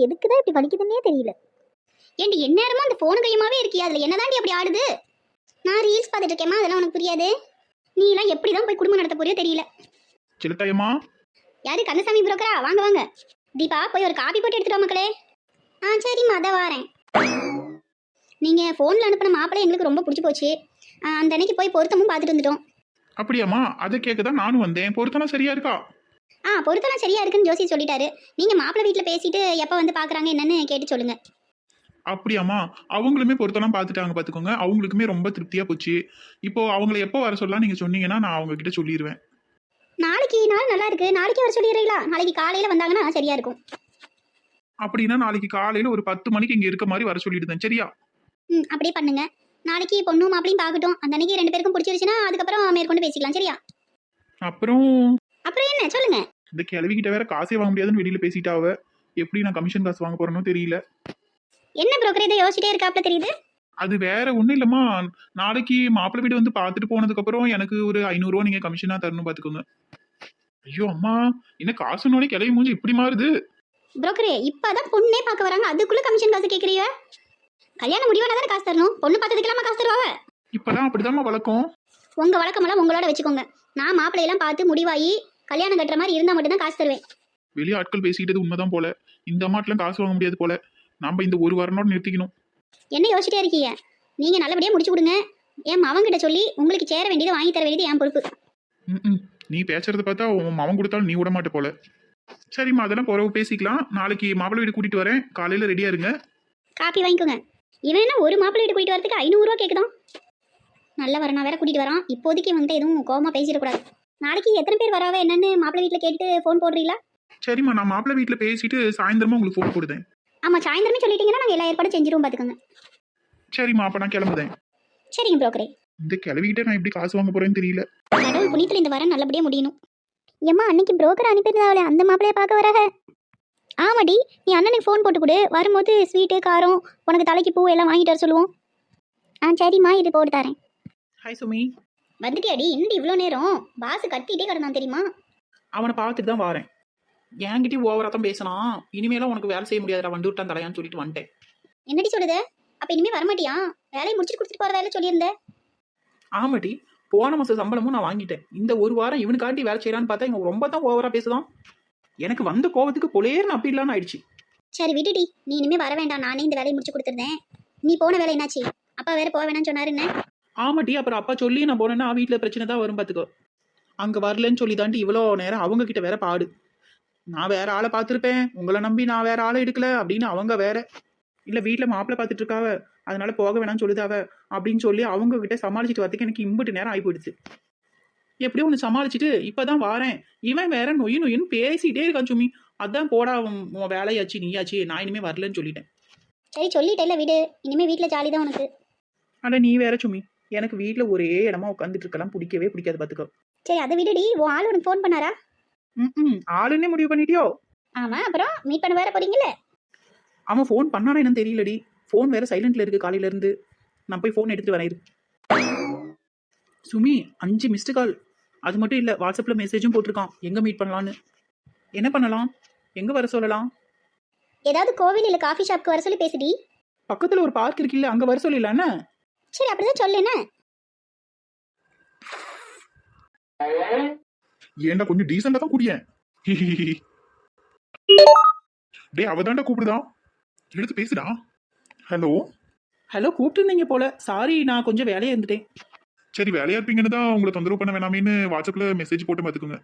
எதுக்கு தான் இப்படி வலிக்குதுன்னே தெரியல. ஏண்டி எந்நேரமும் அந்த ஃபோன் கையமாவே இருக்கியா? அதில் என்னதாண்டி அப்படி ஆடுது? நான் ரீல்ஸ் பார்த்துட்டு இருக்கேம்மா, அதெல்லாம் உனக்கு புரியாது. நீ எல்லாம் எப்படி தான் போய் குடும்பம் நடத்த போறியோ தெரியல. சிலத்தாயம்மா, யாரு? கந்தசாமி புரோக்கரா? வாங்க வாங்க. தீபா, போய் ஒரு காபி போட்டு எடுத்துட்டு வா மக்களே. சரிம்மா, அதை வாரேன். நீங்கள் ஃபோனில் அனுப்பின மாப்பிள்ளை எங்களுக்கு ரொம்ப பிடிச்சி போச்சு. அந்த அன்னைக்கு போய் பொருத்தமும் பார்த்துட்டு வந்துட்டோம். அப்படியாம்மா? அதை கேட்க தான் நானும் வந்தேன். பொருத்தனா சரியா இருக்கா? பொருத்தெல்லாம் சரியா இருக்குன்னு ஜோசி சொல்லிட்டாரு. நீங்கள் மாப்பிள்ளை வீட்டில் பேசிட்டு எப்போ வந்து பார்க்குறாங்க என்னன்னு கேட்டு சொல்லுங்கள். அப்படியாம்மா? அவங்களுமே பொருத்தெல்லாம் பார்த்துட்டாங்க பார்த்துக்கோங்க. அவங்களுக்குமே ரொம்ப திருப்தியாக போச்சு. இப்போ அவங்கள எப்போ வர சொல்லலாம் நீங்கள் சொன்னீங்கன்னா நான் அவங்க கிட்ட சொல்லிடுவேன். நாளைக்கு நாள் நல்லா இருக்கு, நாளைக்கு வர சொல்லிடுறீங்களா? நாளைக்கு காலையில் வந்தாங்கன்னா சரியா இருக்கும். அப்படின்னா நாளைக்கு காலையில் ஒரு 10 மணிக்கு இங்கே இருக்க மாதிரி வர சொல்லிடுதேன், சரியா? அப்படியே பண்ணுங்க. நாளைக்கு பொண்ணு மாப்பிளையும் பார்க்கட்டும். அந்த அன்னைக்கு 2 பேருக்கும் பிடிச்சிருச்சுன்னா அதுக்கப்புறம் மேற்கொண்டு பேசிக்கலாம், சரியா? அப்புறம் என்ன சொல்லுங்க. இந்த கிளவிக்கிட்ட வேற காசே வாங்க முடியாதுன்னு வெளியில பேசிட்டாவ. எப்படி நான் கமிஷன் காசு வாங்க போறேன்னு தெரியல. என்ன புரோக்கர் இதை யோசிச்சிட்டே இருக்காப்ல தெரியுது. அது வேற ஒண்ணும் இல்லம்மா. நாளைக்கு மாப்பிள்ளை வீடு வந்து பார்த்துட்டு போனதுக்கு அப்புறம் எனக்கு ஒரு 500 ரூபா நீங்க கமிஷனா தரணும் பாத்துக்கோங்க. ஐயோ அம்மா, என்ன காசுனோட கிளவி மூஞ்சி இப்படி மாறுது? புரோக்கரே, இப்பதான் பொண்ணே பார்க்க வராங்க, அதுக்குள்ள கமிஷன் காசு கேக்குறீங்க? கல்யாணம் முடிவானா தானே காசு தரணும். பொண்ணு பார்த்ததுக்கெல்லாம் காசு தருவாங்க? இப்பதான் அப்படிதாம்மா வழக்கம். உங்க வழக்கமெல்லாம் உங்களோட வச்சுக்கோங்க. நான் மாப்பிள்ளையெல்லாம் பார்த்து முடிவாகி கல்யாணம் கட்டுற மாதிரி இருந்தா மட்டும் தான் காசு தருவேன். வெளியே ஆட்கள் பேசிக்கிட்டது உண்மைதான் போல. இந்த அம்மாட்டெல்லாம் காசு வாங்க முடியாது போல. நாம இந்த ஒரு வாரனோட நிறுத்திக்கணும். என்ன யோசிச்சிட்டே இருக்கீங்க? நீங்க நல்லபடியா முடிச்சு கொடுங்க. என் மவன்கிட்ட சொல்லி உங்களுக்கு சேர வேண்டியது வாங்கி தர வேண்டியது என் பொறுப்பு. நீ பேசுறத பார்த்தா உன் மவன் கொடுத்தாலும் நீ விட மாட்டே போல. சரிம்மா, அதெல்லாம் பிறகு பேசிக்கலாம். நாளைக்கு மாப்பிள்ளை வீடு கூட்டிட்டு வரேன். காலையில ரெடியா இருங்க. காப்பி வாங்கிக்கோங்க. இவன் என்ன ஒரு மாப்பிள்ளை வீடு கூட்டிட்டு வரதுக்கு 500 ரூபா கேட்குதான்? நல்ல வரனா வேற கூட்டிட்டு வரான். இப்போதைக்கு வந்துட்டு எதுவும் கோவமா பேசிடக்கூடாது. நாளைக்கு எத்தனை பேர் வராவ என்னன்னு மாப்பிள்ளை வீட்டில் கேட்டு ஃபோன் போடுறீங்களா? சரிம்மா, நான் மாப்பிள்ளை வீட்டில் பேசிட்டு சாயந்தரமா உங்களுக்கு ஃபோன் போடுதேன். ஆமா, சாயந்தரமே சொல்லிட்டீங்கன்னா நாங்கள் எல்லா ஏற்பாடும் செஞ்சிருவோம் பார்த்துக்கோங்க. சரிம்மா, அப்போ நான் கிளம்புதேன். சரிங்க புரோக்கரே. இந்த கிளவிக்கிட்ட நான் எப்படி காசு வாங்க போறேன்னு தெரியல. கடவுள் புண்ணியத்தில் இந்த வாரம் நல்லபடியா முடியணும். ஏம்மா, அன்னைக்கு புரோக்கர் அனுப்பியிருந்தாவளே அந்த மாப்பிள்ளைய பார்க்க வராக? ஆமாடி, நீ அண்ணனுக்கு ஃபோன் போட்டு கொடு. வரும்போது ஸ்வீட்டு காரம் உனக்கு தலைக்கு பூ எல்லாம் வாங்கிட்டு வர சொல்லுவோம். சரிம்மா, இது போட்டு தரேன். ஹாய் சுமி. வந்துட்டியாடி? இன்னும் இவ்வளோ நேரம் பாசு கத்திட்டே கிடந்தான் தெரியுமா? அவனை பார்த்துட்டு தான் வரேன். என்கிட்டயும் ஓவரா தான் பேசினான். இனிமேலாம் உனக்கு வேலை செய்ய முடியாதுடா, வந்து விட்டான் தலையான்னு சொல்லிட்டு வந்துட்டேன். என்னடி சொல்லுத? அப்போ இனிமே வரமாட்டியா? வேலையை முடிச்சுட்டு கொடுத்துட்டு போகிறதால சொல்லியிருந்தேன். ஆமாட்டி, போன மாதம் சம்பளமும் நான் வாங்கிட்டேன். இந்த ஒரு வாரம் இவனுக்காண்டி வேலை செய்யறான்னு பார்த்தா இவன் ரொம்ப தான் ஓவரா பேசுதான். எனக்கு வந்த கோவத்துக்கு பொலேர்னு அப்படி இல்லான்னு ஆயிடுச்சு. சரி விடுடி, நீ இனிமே வர வேண்டாம். நானே இந்த வேலையை முடிச்சு கொடுத்துருந்தேன். நீ போன வேலை என்னாச்சு? அப்பா வேற போக வேணாம்னு சொன்னாருன்னு. ஆமாட்டி, அப்புறம் அப்பா சொல்லி நான் போனேன்னா வீட்டில் பிரச்சனை தான் வரும் பார்த்துக்கோ. அங்கே வரலன்னு சொல்லி தாண்டி இவ்வளோ நேரம் அவங்க கிட்ட வேற பாடு. நான் வேற ஆளை பார்த்துருப்பேன், உங்களை நம்பி நான் வேற ஆளை எடுக்கல அப்படின்னு அவங்க வேற. இல்லை வீட்டில் மாப்பிள்ளை பார்த்துட்டு இருக்காவ, அதனால போக வேணாம்னு சொல்லுதாவ அப்படின்னு சொல்லி அவங்க கிட்ட சமாளிச்சுட்டு வரதுக்கு எனக்கு இம்புட்டு நேரம் ஆகி போயிடுச்சு. எப்படியோ ஒன்று சமாளிச்சுட்டு இப்போதான் வாரேன். இவன் வேற நொய்னு பேசிட்டே இருக்கான் சுமி. அதான் போடா உன் வேலையாச்சு நீயாச்சு, நான் இனிமே வரலன்னு சொல்லிட்டேன். சரி சொல்லிட்டேல விடு, இனிமே வீட்டில் ஜாலி தான் உனக்கு. ஆனால் நீ வேற சுமி, எனக்கு வீட்டில் ஒரே இடமா உட்காந்துட்டு இருக்கலாம் பிடிக்கவே பிடிக்காது பார்த்துக்கோ. சரி அதை விடுடி, உன் ஆள் உனக்கு ஃபோன் பண்ணாரா? ஆளுன்னே முடிவு பண்ணிட்டியோ? ஆமா, அப்புறம் மீட் பண்ண வேற போறீங்களே. அவன் ஃபோன் பண்ணானா என்னன்னு தெரியலடி. ஃபோன் வேற சைலண்ட்ல இருக்கு காலையில இருந்து. நான் போய் ஃபோன் எடுத்துட்டு வரேன். சுமி 5 மிஸ்டு கால். அது மட்டும் இல்லை, வாட்ஸ்அப்பில் மெசேஜும் போட்டிருக்கான் எங்கே மீட் பண்ணலான்னு. என்ன பண்ணலாம்? எங்கே வர சொல்லலாம்? ஏதாவது கோவில் இல்லை காஃபி ஷாப்க்கு வர சொல்லி பேசுடி. பக்கத்தில் ஒரு பார்க் இருக்குல்ல, அங்கே வர சொல்லலான்னு. சரி அப்படிதான் சொல்லுன்னு. ஏன்டா கொஞ்சம் டீசெண்டா தான் கூடியேன். டேய், அவதான்டா கூப்பிடுதா, எடுத்து பேசுடா. ஹலோ ஹலோ, கூப்பிட்டுருந்தீங்க போல. சாரி, நான் கொஞ்சம் வேலையா இருந்துட்டேன். சரி, வேலையா இருப்பீங்கன்னு தான் உங்களை தொந்தரவு பண்ண வேணாமேன்னு வாட்ஸ்அப்ல மெசேஜ் போட்டு பார்த்துக்குங்க.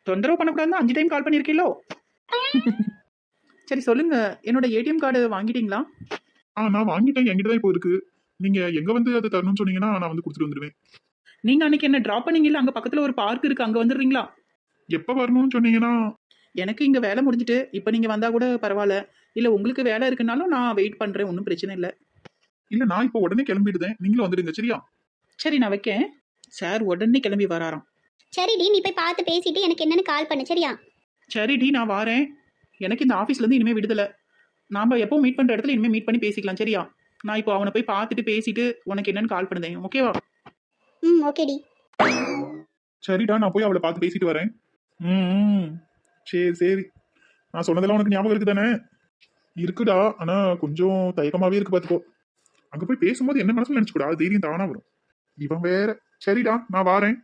தொந்தரவு பண்ணக்கூடாதுன்னு 5 டைம் கால் பண்ணியிருக்கீங்களோ? சரி சொல்லுங்க, என்னோட ஏடிஎம் கார்டு வாங்கிட்டீங்களா? நான் வாங்கிட்டேன், என்கிட்ட தான் இப்போ இருக்கு. நீங்க எங்க வந்து அதை தரணும்னு சொன்னீங்கன்னா நான் வந்து கொடுத்துட்டு வந்துடுவேன். நீங்க அன்னைக்கு என்ன டிராப் பண்ணீங்கல்ல, அங்க பக்கத்துல ஒரு பார்க் இருக்கு, அங்க வந்துடுறீங்களா? எப்ப வரணும்னு சொன்னீங்கன்னா? எனக்கு இங்க வேலை முடிஞ்சிட்டு இப்போ நீங்க வந்தா கூட பரவாயில்ல. இல்ல உங்களுக்கு வேலை இருக்குனாலும் நான் வெயிட் பண்றேன், ஒன்றும் பிரச்சனை இல்லை. இல்ல, நான் இப்போ உடனே கிளம்பிடுதேன், நீங்களும் வந்துடுங்க சரியா? சரி நான் வைக்கேன். சார் உடனே கிளம்பி வராராம். சரிடி, நீ போய் பார்த்து பேசிட்டு எனக்கு என்னன்னு கால் பண்ணு, சரியா? சரிடி, நான் வாரேன். எனக்கு இந்த ஆஃபீஸ்ல இருந்து இனிமே விடுதலை. நாம எப்போ மீட் பண்ற இடத்துல இனிமே மீட் பண்ணி பேசிக்கலாம், சரியா? நான் இப்போ அவனை போய் பார்த்துட்டு பேசிட்டு உனக்கு என்னன்னு கால் பண்ணுதேன், ஓகேவா? ஓகேடி. சரிடா, நான் போய் அவளை பார்த்து பேசிட்டு வரேன். சரி சரி, நான் சொன்னதெல்லாம் உனக்கு ஞாபகம் இருக்கு தானே? இருக்குடா, ஆனா கொஞ்சம் தயக்கமாவே இருக்கு பாத்துக்கோ. அங்க போய் பேசும்போது என்ன மனசுல நினைச்சுக்கூடா, தைரியம் தானா வரும். இவன் வேற. சரிடா, நான் வாரேன்.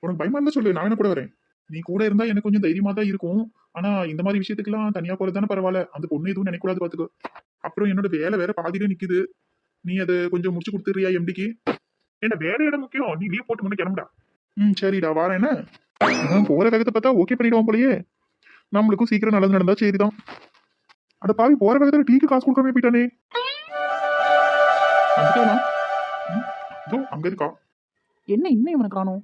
உனக்கு பயமா இருந்தா சொல்லு, நான் கூட வரேன். நீ கூட இருந்தா எனக்கு கொஞ்சம் தைரியமா தான் இருக்கும். ஆனா இந்த மாதிரி விஷயத்துக்குலாம் தனியா போறது தானே பரவாயில்ல. அந்த பொண்ணு எதுவும் நினைக்கூடாது பாத்துக்கோ. அப்புறம் என்னோட வேலை வேற பாதியில நிக்குது. நீ அதை கொஞ்சம் முடிச்சு கொடுத்துறியா எம்டிக்கு? ஏன்னா வேலையோட முக்கியம். நீ லீவ் போட்டு முன்ன கிளம்புடா. சரிடா, வாரேன். என்ன இவன் போற வேகத்தை பார்த்தா ஓகே பண்ணிடுவான் போலயே. நம்மளுக்கும் சீக்கிரம் நல்லது நடந்தா சரிதான். அட பாவி, போற வேகத்துல டீக்கு காசு கொடுக்காம போயிட்டானே. வந்துட்டானா? இதோ அங்க இருக்கா. என்ன இன்னும் இவனை காணோம்?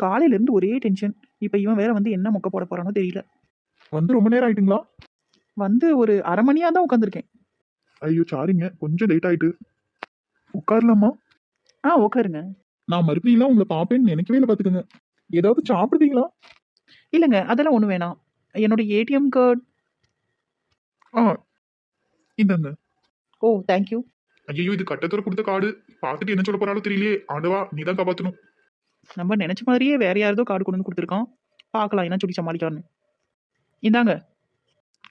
காலையில இருந்து ஒரே டென்ஷன். இப்போ இவன் வேற வந்து என்ன மொக்க போட போறானோ தெரியல. வந்து ரொம்ப நேரம் ஆயிட்டுங்களா? வந்து ஒரு அரை மணியா தான் உட்காந்துருக்கேன். ஐயோ சாரிங்க, கொஞ்சம் லேட் ஆயிட்டு. உட்காரலாமா? உட்காருங்க. நான் மறுபடியும் உங்களை பாப்பேன்னு நினைக்கவே இல்லை பாத்துக்கோங்க. ஏதாவது சாப்பிடுதீங்களா? இல்லைங்க, அதெல்லாம் ஒன்றும் வேணாம். என்னோட ஏடிஎம் கார்டு. ஆ இந்தாங்க. Oh thank you. ஐயோ, இது கட்டத்தோட கொடுத்த கார்டு. பார்த்துட்டு என்ன சொல்ல போறாலும் தெரியலையே. ஆண்டவா, நீ தான் காப்பாத்தணும். நம்ம நினைச்ச மாதிரியே வேற யாரதோ கார்டு கொண்டு வந்து கொடுத்துருக்கான். பார்க்கலாம் என்ன சொல்லி சமாளிக்கான்னு. இந்தாங்க.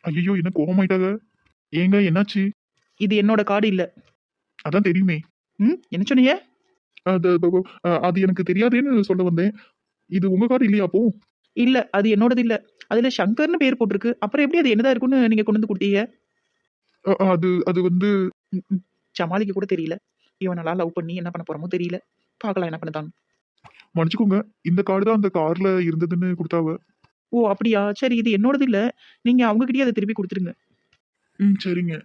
ஐயோ, என்ன கோபமாயிட்டாங்க? ஏங்க என்னாச்சு? இது என்னோட கார்டு இல்லை. அதான் தெரியுமே. என்ன சொன்னீங்க? அது எனக்கு தெரியாதேன்னு சொல்ல வந்தேன். இது உங்க கார்டு இல்லையா அப்போ? இல்லை, அது என்னோடது இல்லை. அதில் சங்கர்னு பேர் போட்டிருக்கு. அப்புறம் எப்படி அது என்னதான் இருக்குன்னு நீங்கள் கொண்டு வந்து கொடுத்தீங்க? அது அது வந்து சமாளிக்க கூட தெரியல. இவன் நல்லா லவ் பண்ணி என்ன பண்ண போறோமோ தெரியல. பார்க்கலாம் என்ன பண்ணதான். மன்னிச்சுக்கோங்க, இந்த கார்டு தான் அந்த கார்ல இருந்ததுன்னு கொடுத்தாவ. ஓ அப்படியா? சரி, இது என்னோடது இல்லை. நீங்கள் அவங்ககிட்டயே அதை திருப்பி கொடுத்துருங்க. சரிங்க.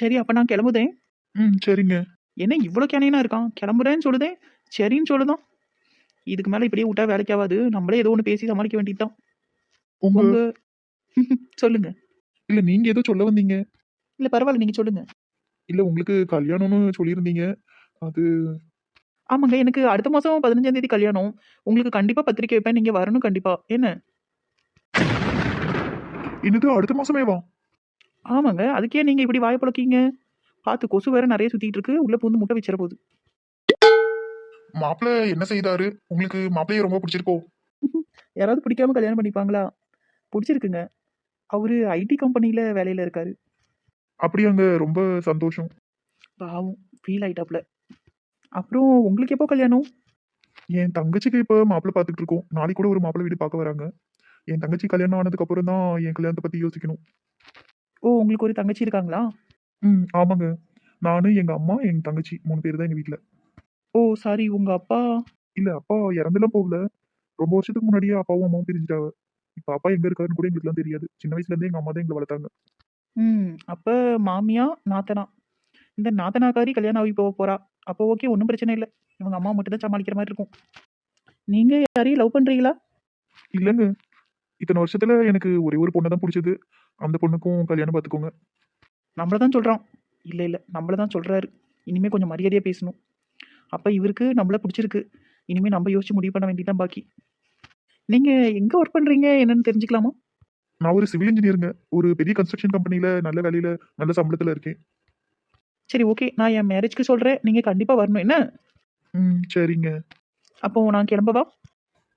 சரி, அப்போ நான் கிளம்புதேன். சரிங்க. என்ன இவ்வளோ கேனையனா இருக்கான்? கிளம்புறேன்னு சொல்லுதேன், சரின்னு சொல்லுதான். இதுக்கு மேலே இப்படியே விட்டா வேலைக்கு ஆகாது. நம்மளே ஏதோ ஒன்று பேசி சமாளிக்க வேண்டியதுதான். உங்க உங்க சொல்லுங்க. இல்ல, நீங்க ஏதோ சொல்ல வந்தீங்க. இல்லை பரவாயில்ல, நீங்கள் சொல்லுங்க. இல்ல, உங்களுக்கு கல்யாணம்னு சொல்லியிருந்தீங்க. அது ஆமாங்க, எனக்கு அடுத்த மாதம் 15ஆம் தேதி கல்யாணம். உங்களுக்கு கண்டிப்பாக பத்திரிக்கை வைப்பேன், நீங்கள் வரணும் கண்டிப்பாக. என்ன? இன்னது அடுத்த மாசமே வா? ஆமாங்க, அதுக்கே நீங்கள் இப்படி வாயை புழக்கீங்க? பார்த்து, கொசு வேற நிறைய சுற்றிட்டு இருக்கு. உள்ளே பூந்து முட்டை வச்சிட போகுது. மாப்பிள்ள என்ன செய்தாரு? உங்களுக்கு மாப்பிள்ளைய ரொம்ப பிடிச்சிருக்கோ? யாராவது பிடிக்காம கல்யாணம் பண்ணிப்பாங்களா? பிடிச்சிருக்குங்க. அவரு ஐடி கம்பெனியில் வேலையில் இருக்காரு. அப்படியாங்க, ரொம்ப சந்தோஷம். பாவம், ஃபீல் ஆயிட்டாப்ல. அப்புறம் உங்களுக்கு எப்போ கல்யாணம்? என் தங்கச்சிக்கு இப்ப மாப்பிள்ளை பார்த்துட்டு இருக்கோம். நாளைக்கு கூட ஒரு மாப்பிள்ளை வீடு பார்க்க வராங்க. என் தங்கச்சி கல்யாணம் ஆனதுக்கு அப்புறம் தான் என் கல்யாணத்தை பத்தி யோசிக்கணும். ஓ, உங்களுக்கு ஒரு தங்கச்சி இருக்காங்களா? ஆமாங்க. நானு, எங்க அம்மா, என் தங்கச்சி 3 பேர் தான் எங்க வீட்ல. ஓ சாரி, உங்கள் அப்பா? இல்ல, அப்பா இறந்துலாம் போகல. ரொம்ப வருஷத்துக்கு முன்னாடியே அப்பாவும் அம்மாவும் பிரிஞ்சுட்டாங்க. இப்ப அப்பா எங்க இருக்காருன்னு கூட எங்களுக்குலாம் தெரியாது. சின்ன வயசுல இருந்தே எங்க அம்மா தான் எங்களை வளர்த்தாங்க. அப்போ மாமியா நாத்தனா, இந்த நாத்தனாக்காரி கல்யாணம் ஆகி போக போறா. அப்போ ஓகே, ஒன்றும் பிரச்சனை இல்லை. இவங்க அம்மா மட்டும் தான் சமாளிக்கிற மாதிரி இருக்கும். நீங்கள் யாரையும் லவ் பண்ணுறீங்களா? இல்லைங்க, இத்தனை வருஷத்துல எனக்கு ஒரே ஒரு பொண்ணை தான் பிடிச்சது. அந்த பொண்ணுக்கும் கல்யாணம் பார்த்துக்கோங்க. நம்மள தான் சொல்கிறான். இல்லை இல்லை, நம்மள தான் சொல்கிறாரு. இனிமேல் கொஞ்சம் மரியாதையாக பேசணும். அப்போ இவருக்கு நம்மள பிடிச்சிருக்கு. இனிமேல் நம்ம யோசிச்சு முடிவு பண்ண வேண்டியதான் பாக்கி. நீங்கள் எங்கே ஒர்க் பண்ணுறீங்க என்னன்னு தெரிஞ்சுக்கலாமா? நான் ஒரு சிவில் இன்ஜினியருங்க. ஒரு பெரிய கன்ஸ்ட்ரக்ஷன் கம்பெனில நல்ல வேலையில நல்ல சம்பளத்துல இருக்கேன். சரி ஓகே, நான் என் மேரேஜ்க்கு சொல்கிறேன். நீங்கள் கண்டிப்பாக வரணும். என்ன? சரிங்க. அப்போ நான் கிளம்பவா?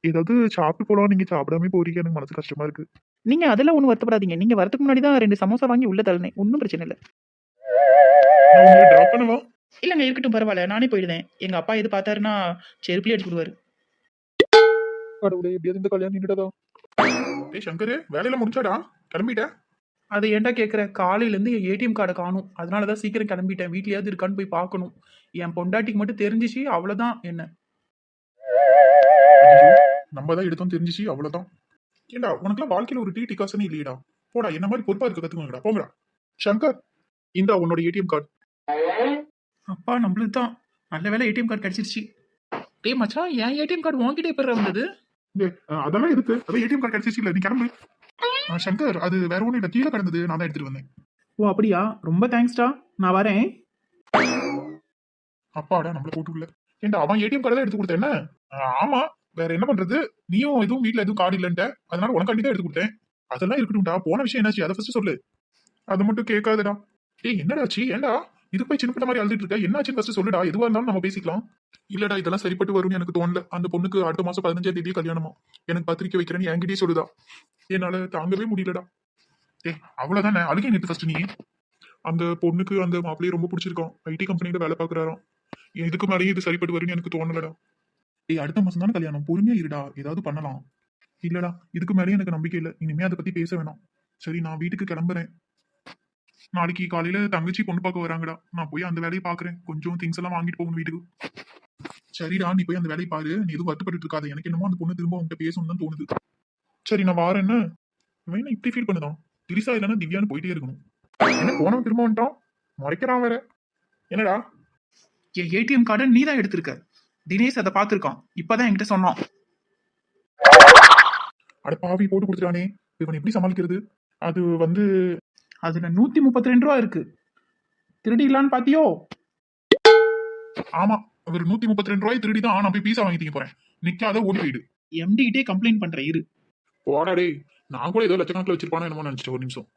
ஏதாவது சாப்பிட்டு போலாம். நீங்க சாப்பிடாம போறீங்க, எனக்கு மனசு கஷ்டமா இருக்கு. நீங்கள் அதெல்லாம் ஒன்றும் வருத்தப்படாதீங்க. நீங்கள் வரதுக்கு முன்னாடி தான் 2 சமோசா வாங்கி உள்ள தள்ளினேன். ஒன்றும் பிரச்சனை இல்லை. நான் உங்களை டிராப் பண்ணவா? இல்லைங்க, இருக்கட்டும், பரவாயில்ல, நானே போயிடுவேன். எங்கள் அப்பா எது பார்த்தாருன்னா செருப்புலேயே அடிச்சு விடுவார். கடவுளே, எப்படியாவது இந்த கல்யாணம் நின்றுடா. டேய் சங்கரு, வேலையில முடிச்சாடா? கிளம்பிட்ட? அதை ஏன்டா கேட்குற? காலையிலேருந்து என் ஏடிஎம் கார்டை காணும். அதனால தான் சீக்கிரம் கிளம்பிட்டேன். வீட்லையாவது இருக்கான்னு போய் பார்க்கணும். என் பொண்டாட்டிக்கு மட்டும் தெரிஞ்சிச்சு, அவ்வளோதான். என்ன? ஐயோ, நம்ம தான் எடுத்தோம் தெரிஞ்சிச்சு, அவ்வளவுதான். ஏண்டா, உனக்குலாம் வாழ்க்கையில ஒரு டீ காசுன்னு இல்லையடா. போடா, என்ன மாதிரி பொறுப்பா இருக்க கத்துக்கோங்கடா. போங்கடா. சங்கர், இந்தா உன்னோட ஏடிஎம் கார்டு. அப்பா, நம்மளுக்கு தான் நல்ல வேலை ஏடிஎம் கார்டு கிடச்சிருச்சு. டேய் மச்சான், என் ஏடிஎம் கார்டு வாங்கிட்டே எப்போ வந்தது? அதெல்லாம் இருக்கு. அதான் ஏடிஎம் கார்டு கிடைச்சிச்சு இல்ல, நீ கிளம்பு. சங்கர், அது வேற ஒன்றும் இல்லை, கீழே கிடந்தது, நான் தான் எடுத்துட்டு வந்தேன். ஓ அப்படியா? ரொம்ப தேங்க்ஸ்டா. நான் வரேன். அப்பாடா, நம்மள போட்டு உள்ள. ஏண்டா, அவன் ஏடிஎம் கார்டு தான் எடுத்து கொடுத்தேன். என்ன? ஆமா, வேற என்ன பண்றது? நீயும் எதுவும் வீட்ல எதுவும் கார்டு இல்லன்ட்ட, அதனால உனக்காண்டி தான் எடுத்து கொடுத்தேன். அதெல்லாம் இருக்கட்டும்டா, போன விஷயம் என்னாச்சு அதை ஃபர்ஸ்ட் சொல்லு. அது மட்டும் கேட்காதடா. ஏய், என்னடாச்சு? ஏண்டா இது போய் சின்ன பிள்ளை மாதிரி அழுதுட்டு இருக்க? என்னாச்சுன்னு ஃபர்ஸ்ட் சொல்லுடா. எதுவா இருந்தாலும் நம்ம பேசிக்கலாம். இல்லடா, இதெல்லாம் சரிப்பட்டு வரும்னு எனக்கு தோணல. அந்த பொண்ணுக்கு அடுத்த மாசம் 15ஆம் தேதி கல்யாணமா. எனக்கு பத்திரிக்கை வைக்கிறேன்னு என்கிட்டயே சொல்லுதா. என்னால தாங்கவே முடியலடா. அவ்வளவுதானே, அதுக்கே நேற்று ஃபர்ஸ்ட் நீ அந்த பொண்ணுக்கு அந்த மாப்பிள்ளையை ரொம்ப பிடிச்சிருக்கோம், ஐடி கம்பெனியில வேலை பார்க்குறாராம். இதுக்கு மேலேயும் இது சரிப்பட்டு வரும்னு எனக்கு தோணலடா. அடுத்த மாசம் தானே கல்யாணம், பொறுமையா இருடா, ஏதாவது பண்ணலாம். இல்லடா, இதுக்கு மேலேயும் எனக்கு நம்பிக்கை இல்லை, இனிமே அதை பத்தி பேச வேணாம். சரி, நான் வீட்டுக்கு கிளம்புறேன். நாளைக்கு காலையில தங்கச்சி பொண்ணு பார்க்க வராங்கடா, நான் போய் அந்த வேலையை பாக்குறேன். கொஞ்சம் திங்ஸ் எல்லாம் வாங்கிட்டு போகணும் வீட்டுக்கு. சரிடா, நீ போய் அந்த வேலையை பாரு, நீ எதுவும் வருத்தப்பட்டு இருக்காது. எனக்கு என்னமோ அந்த பொண்ணு திரும்ப உங்ககிட்ட பேசணும்னு தான் தோணுது. சரி, நான் வாரேன்னு. வேணா இப்படி ஃபீல் பண்ணுதான், திரிசா இல்லைன்னா திவ்யான்னு போயிட்டே இருக்கணும். என்ன போனவன் திரும்ப வந்துட்டான், முறைக்கிறான் வேற. என்னடா? என் ஏடிஎம் கார்டை நீ தான் எடுத்திருக்க. தினேஷ் அதை பார்த்துருக்கான், இப்பதான் என்கிட்ட சொன்னான். அட பாவி, போட்டு கொடுத்துட்டானே, இவன் எப்படி சமாளிக்கிறது? அது வந்து அதுல 132 ரூபா இருக்கு. திருடிடலான்னு பாத்தியோ? ஆமா, ஒரு 132 ரூபாய் திருடி தான் நான் போய் பீஸா வாங்கி திங்க போறேன். நிக்காத, ஓடி போயிடு. எம்டி கிட்டே கம்ப்ளைண்ட் பண்ற இரு. போடா டேய், நான் கூட ஏதோ லட்சக்கணக்கில் வச்சிருப்பானோ என்னமோ நினைச்சிட்டேன் ஒரு நிமிஷம்.